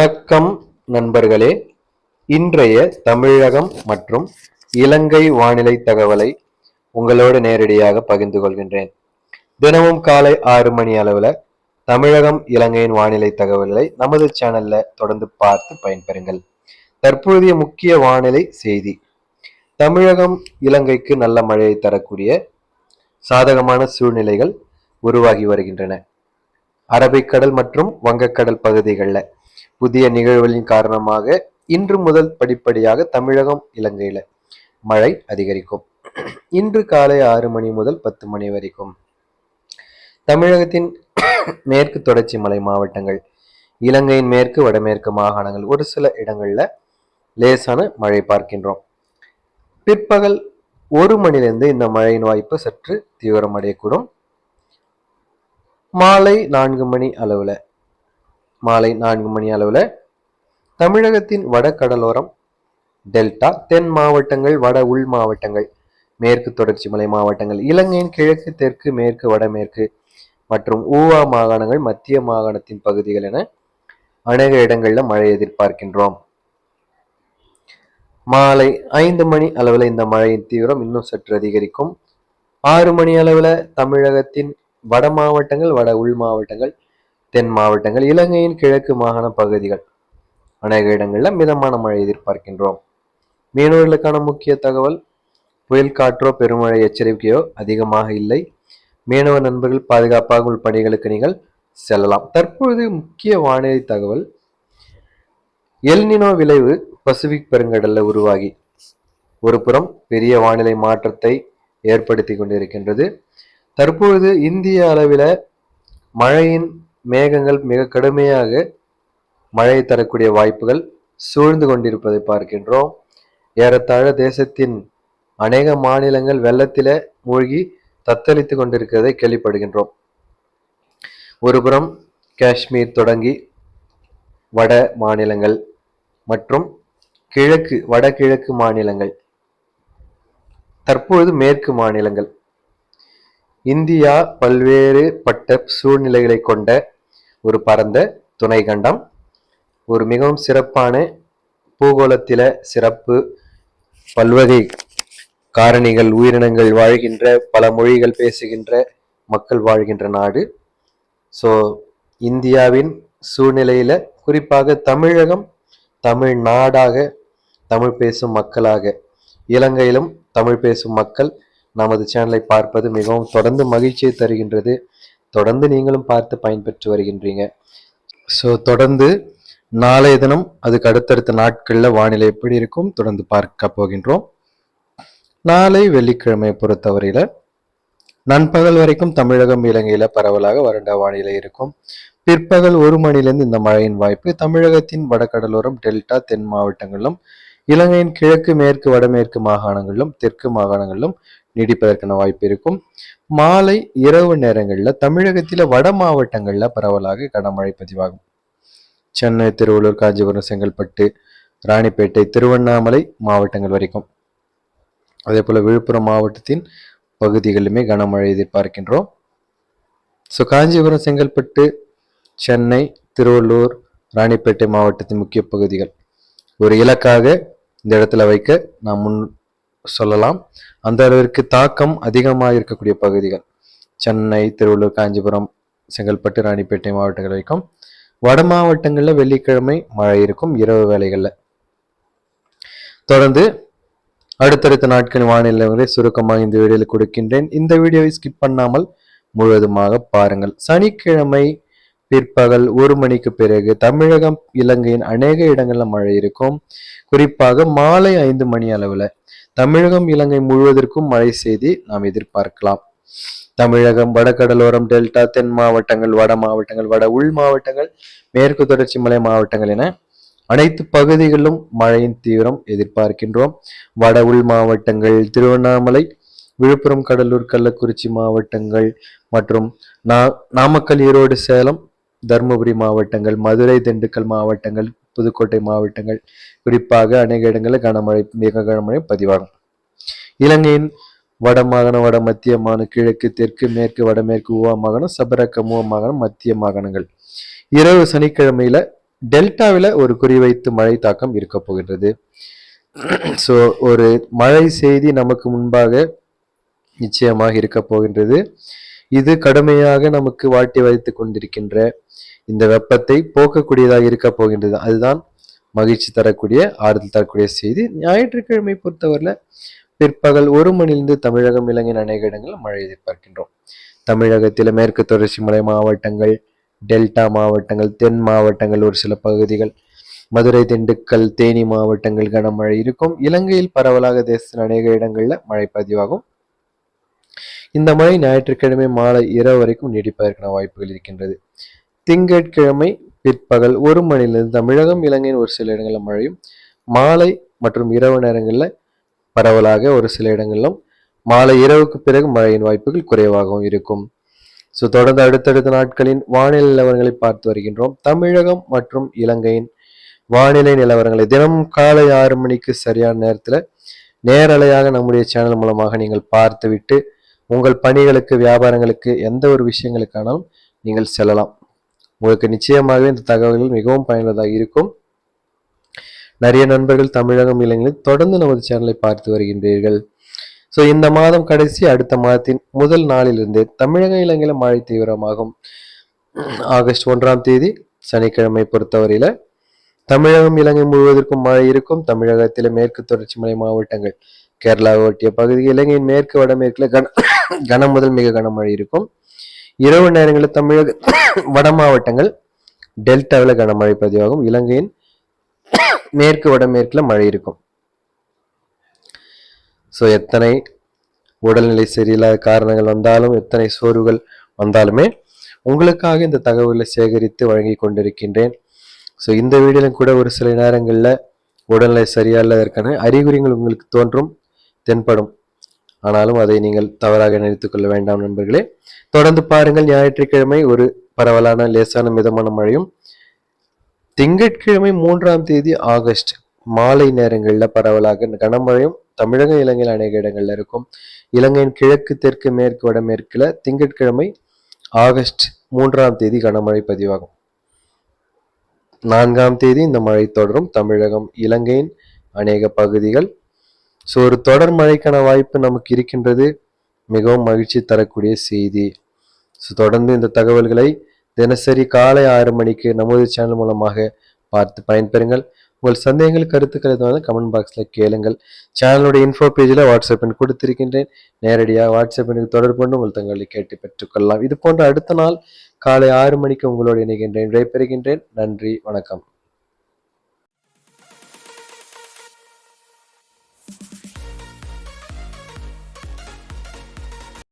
வணக்கம் நண்பர்களே. இன்றைய தமிழகம் மற்றும் இலங்கை வானிலை தகவலை உங்களோடு நேரடியாக பகிர்ந்து கொள்கின்றேன். தினமும் காலை 6 மணி அளவுல தமிழகம் இலங்கையின் வானிலை தகவல்களை நமது சேனல்ல தொடர்ந்து பார்த்து பயன்பெறுங்கள். தற்போதைய முக்கிய வானிலை செய்தி: தமிழகம் இலங்கைக்கு நல்ல மழையை தரக்கூடிய சாதகமான சூழ்நிலைகள் உருவாகி வருகின்றன. அரபிக்கடல் மற்றும் வங்கக்கடல் பகுதிகளில் புதிய நிகழ்வுகளின் காரணமாக இன்று முதல் படிப்படியாக தமிழகம் இலங்கையில மழை அதிகரிக்கும். இன்று காலை 6 மணி முதல் 10 மணி வரைக்கும் தமிழகத்தின் மேற்கு தொடர்ச்சி மலை மாவட்டங்கள், இலங்கையின் மேற்கு வடமேற்கு மாகாணங்கள் ஒரு சில இடங்கள்ல லேசான மழை பார்க்கின்றோம். பிற்பகல் 1 மணிலிருந்து இந்த மழையின் வாய்ப்பு சற்று தீவிரமடையக்கூடும். மாலை 4 மணி அளவுல தமிழகத்தின் வட கடலோரம், டெல்டா, தென் மாவட்டங்கள், வட உள் மாவட்டங்கள், மேற்கு தொடர்ச்சி மலை மாவட்டங்கள், இலங்கையின் கிழக்கு, தெற்கு, மேற்கு, வடமேற்கு மற்றும் ஊவா மாகாணங்கள், மத்திய மாகாணத்தின் பகுதிகள் என அநேக இடங்கள்ல மழை எதிர்பார்க்கின்றோம். மாலை 5 மணி அளவுல இந்த மழையின் தீவிரம் இன்னும் சற்று அதிகரிக்கும். 6 மணி அளவுல தமிழகத்தின் வட மாவட்டங்கள், வட உள் மாவட்டங்கள், தென் மாவட்டங்கள், இலங்கையின் கிழக்கு மாகாண பகுதிகள் அநேக இடங்களில் மிதமான மழை எதிர்பார்க்கின்றோம். மீனவர்களுக்கான முக்கிய தகவல்: புயல் காற்றோ பெருமழை எச்சரிக்கையோ அதிகமாக இல்லை. மீனவ நண்பர்கள் பாதுகாப்பாக உள் பணிகளுக்கு நீங்கள் செல்லலாம். தற்பொழுது முக்கிய வானிலை தகவல்: எல்னினோ விளைவு பசிபிக் பெருங்கடல்ல உருவாகி ஒரு புறம் பெரிய வானிலை மாற்றத்தை ஏற்படுத்தி கொண்டிருக்கின்றது. தற்பொழுது இந்திய அளவில் மழையின் மேகங்கள் மிக கடுமையாக மழை தரக்கூடிய வாய்ப்புகள் சூழ்ந்து கொண்டிருப்பதை பார்க்கின்றோம். ஏறத்தாழ தேசத்தின் அநேக மாநிலங்கள் வெள்ளத்தில மூழ்கி தத்தளித்து கொண்டிருக்கிறதை கேள்விப்படுகின்றோம். ஒருபுறம் காஷ்மீர் தொடங்கி வட மாநிலங்கள் மற்றும் வடகிழக்கு மாநிலங்கள், தற்பொழுது மேற்கு மாநிலங்கள், இந்தியா பல்வேறு பட்ட சூழ்நிலைகளை கொண்ட ஒரு பரந்த துணை கண்டம். ஒரு மிகவும் சிறப்பான பூகோளத்தில சிறப்பு பல்வகை காரணிகள், உயிரினங்கள் வாழ்கின்ற, பல மொழிகள் பேசுகின்ற மக்கள் வாழ்கின்ற நாடு. ஸோ இந்தியாவின் சூழ்நிலையில குறிப்பாக தமிழகம் தமிழ்நாடாக, தமிழ் பேசும் மக்களாக, இலங்கையிலும் தமிழ் பேசும் மக்கள் நமது சேனலை பார்ப்பது மிகவும் தொடர்ந்து மகிழ்ச்சியை தருகின்றது. தொடர்ந்து நீங்களும் பார்த்து பயன்பெற்று வருகின்றீங்க. ஸோ தொடர்ந்து நாளைய தினம், அதுக்கு அடுத்தடுத்த நாட்களில் வானிலை எப்படி இருக்கும் தொடர்ந்து பார்க்க போகின்றோம். நாளை வெள்ளிக்கிழமை பொறுத்தவரையில நண்பகல் வரைக்கும் தமிழகம் இலங்கையில பரவலாக வறண்ட வானிலை இருக்கும். பிற்பகல் 1 மணிலிருந்து இந்த மழையின் வாய்ப்பு தமிழகத்தின் வடகடலோரம், டெல்டா, தென் மாவட்டங்களிலும், இலங்கையின் கிழக்கு, மேற்கு, வடமேற்கு மாகாணங்களிலும், தெற்கு மாகாணங்களிலும் நீடிப்பதற்கான வாய்ப்பு இருக்கும். மாலை இரவு நேரங்களில் தமிழகத்தில வட மாவட்டங்கள்ல பரவலாக கனமழை பதிவாகும். சென்னை, திருவள்ளூர், காஞ்சிபுரம், செங்கல்பட்டு, ராணிப்பேட்டை, திருவண்ணாமலை மாவட்டங்கள் வரைக்கும், அதே போல விழுப்புரம் மாவட்டத்தின் பகுதிகளிலுமே கனமழை எதிர்பார்க்கின்றோம். ஸோ காஞ்சிபுரம், செங்கல்பட்டு, சென்னை, திருவள்ளூர், ராணிப்பேட்டை மாவட்டத்தின் முக்கிய பகுதிகள் ஒரு இலக்காக இந்த இடத்துல வைக்க நாம் முன் சொல்லலாம். அந்த அளவிற்கு தாக்கம் அதிகமாக இருக்கக்கூடிய பகுதிகள் சென்னை, திருவள்ளூர், காஞ்சிபுரம், செங்கல்பட்டு, ராணிப்பேட்டை மாவட்டங்கள் வரைக்கும். வட மாவட்டங்களில் வெள்ளிக்கிழமை மழை இருக்கும் இரவு வேளைகளில். தொடர்ந்து அடுத்தடுத்த நாட்களின் வானிலை சுருக்கமாக இந்த வீடியோவில் கொடுக்கின்றேன். இந்த வீடியோவை ஸ்கிப் பண்ணாமல் முழுவதுமாக பாருங்கள். சனிக்கிழமை பிற்பகல் 1 மணிக்கு பிறகு தமிழகம் இலங்கையின் அநேக இடங்களில் மழை இருக்கும். குறிப்பாக மாலை 5 மணி அளவில் தமிழகம் இலங்கை முழுவதற்கும் மழை செய்தி நாம் எதிர்பார்க்கலாம். தமிழகம் வடகடலோரம், டெல்டா, தென் மாவட்டங்கள், வட மாவட்டங்கள், வட உள் மாவட்டங்கள், மேற்கு தொடர்ச்சி மலை மாவட்டங்கள் என அனைத்து பகுதிகளிலும் மழையின் தீவிரம் எதிர்பார்க்கின்றோம். வட உள் மாவட்டங்கள் திருவண்ணாமலை, விழுப்புரம், கடலூர், கள்ளக்குறிச்சி மாவட்டங்கள் மற்றும் நாமக்கல், ஈரோடு, சேலம், தருமபுரி மாவட்டங்கள், மதுரை, திண்டுக்கல் மாவட்டங்கள், புதுக்கோட்டை மாவட்டங்கள் குறிப்பாக அநேக இடங்களில் கனமழை, மிக கனமழை பதிவாகும். இலங்கையின் வட மாகாணம், வட மத்திய மாகாணம், கிழக்கு, தெற்கு, மேற்கு, வடமேற்கு ஊவா மாகாணம், சபரக்க மூவா மாகாணம், மத்திய மாகாணங்கள் இரவு சனிக்கிழமையில டெல்டாவில் ஒரு குறிவைத்து மழை தாக்கம் இருக்க போகின்றது. ஸோ ஒரு மழை செய்தி நமக்கு முன்பாக நிச்சயமாக இருக்க போகின்றது. இது கடுமையாக நமக்கு வாட்டி வைத்துக் கொண்டிருக்கின்ற இந்த வெப்பத்தை போக்கக்கூடியதாக இருக்க போகின்றது. அதுதான் மகிழ்ச்சி தரக்கூடிய, ஆறுதல் தரக்கூடிய செய்தி. ஞாயிற்றுக்கிழமை பொறுத்தவரையில் பிற்பகல் 1 மணிலிருந்து தமிழகம், இலங்கையின் அநேக இடங்களில் மழை எதிர்பார்க்கின்றோம். தமிழகத்தில் மேற்கு தொடர்ச்சி மலை மாவட்டங்கள், டெல்டா மாவட்டங்கள், தென் மாவட்டங்கள், ஒரு சில பகுதிகள், மதுரை, திண்டுக்கல், தேனி மாவட்டங்கள் கனமழை இருக்கும். இலங்கையில் பரவலாக தேசத்தின் அநேக இடங்களில் மழை பதிவாகும். இந்த மழை ஞாயிற்றுக்கிழமை மாலை இரவு வரைக்கும் நீடிப்பதற்கான வாய்ப்புகள் இருக்கின்றது. திங்கட்கிழமை பிற்பகல் 1 மணிலிருந்து தமிழகம், இலங்கையின் ஒரு சில இடங்களில் மழையும், மாலை மற்றும் இரவு நேரங்களில் பரவலாக ஒரு சில இடங்களிலும், மாலை இரவுக்கு பிறகு மழையின் வாய்ப்புகள் குறைவாகவும் இருக்கும். ஸோ தொடர்ந்து அடுத்தடுத்த நாட்களின் வானிலை நிலவரங்களை பார்த்து வருகின்றோம். தமிழகம் மற்றும் இலங்கையின் வானிலை நிலவரங்களை தினமும் காலை 6 மணிக்கு சரியான நேரத்தில் நேரலையாக நம்முடைய சேனல் மூலமாக நீங்கள் பார்த்துவிட்டு உங்கள் பணிகளுக்கு, வியாபாரங்களுக்கு, எந்த ஒரு விஷயங்களுக்கானாலும் நீங்கள் செல்லலாம். உங்களுக்கு நிச்சயமாகவே இந்த தகவல்கள் மிகவும் பயனுள்ளதாக இருக்கும். நிறைய நண்பர்கள் தமிழகம், இலங்கையில் தொடர்ந்து நமது சேனலை பார்த்து வருகின்றீர்கள். ஸோ இந்த மாதம் கடைசி, அடுத்த மாதத்தின் முதல் நாளிலிருந்து தமிழக, இலங்கையில் மழை தீவிரமாகும். ஆகஸ்ட் 1ஆம் தேதி சனிக்கிழமை பொறுத்தவரையில தமிழகம், இலங்கை முழுவதற்கும் மழை இருக்கும். தமிழகத்தில் மேற்கு தொடர்ச்சி மலை மாவட்டங்கள், கேரளாவை ஒட்டிய பகுதி, இலங்கையின் மேற்கு வடமேற்குல கன முதல் மிக கனமழை இருக்கும். இரவு நேரங்களில் தமிழக வட மாவட்டங்கள், டெல்டாவில் கனமழை பதிவாகும். இலங்கையின் மேற்கு வடமேற்குல மழை இருக்கும். ஸோ எத்தனை உடல்நிலை சரியில்லாத காரணங்கள் வந்தாலும், எத்தனை சோர்வுகள் வந்தாலுமே உங்களுக்காக இந்த தகவல்களை சேகரித்து வழங்கி கொண்டிருக்கின்றேன். ஸோ இந்த வீடியோலும் கூட ஒரு சில நேரங்களில் உடல்நிலை சரியானதற்கான அறிகுறிகள் உங்களுக்கு தோன்றும், தென்படும். ஆனாலும் அதை நீங்கள் தவறாக நினைத்துக் கொள்ள வேண்டாம் நண்பர்களே. தொடர்ந்து பாருங்கள். ஞாயிற்றுக்கிழமை ஒரு பரவலான லேசான மிதமான மழையும், திங்கட்கிழமை 3ஆம் தேதி ஆகஸ்ட் மாலை நேரங்களில் பரவலாக கனமழையும் தமிழக, இலங்கையில் அநேக இடங்கள்ல இருக்கும். இலங்கையின் கிழக்கு, தெற்கு, மேற்கு, வடமேற்குல திங்கட்கிழமை ஆகஸ்ட் 3ஆம் தேதி கனமழை பதிவாகும். 4ஆம் தேதி இந்த மழை தொடரும். தமிழகம், இலங்கையின் அநேக பகுதிகள். ஸோ ஒரு தொடர் மழைக்கான வாய்ப்பு நமக்கு இருக்கின்றது. மிகவும் மகிழ்ச்சி தரக்கூடிய செய்தி. ஸோ தொடர்ந்து இந்த தகவல்களை தினசரி காலை 6 மணிக்கு நமது சேனல் மூலமாக பார்த்து பயன்பெறுங்கள். உங்கள் சந்தேகங்கள், கருத்துக்கள் எதுவாக கமெண்ட் பாக்ஸில் கேளுங்கள். சேனலுடைய இன்ஃபோ பேஜில் வாட்ஸ்அப் எண் கொடுத்திருக்கின்றேன். நேரடியாக வாட்ஸ்அப் எண்ணுக்கு தொடர்பு கொண்டு உங்கள் தகவலை கேட்டு பெற்றுக்கொள்ளலாம். இது போன்ற அடுத்த நாள் காலை 6 மணிக்கு உங்களோடு இணைகின்றேன், விடைபெறுகின்றேன். நன்றி, வணக்கம்.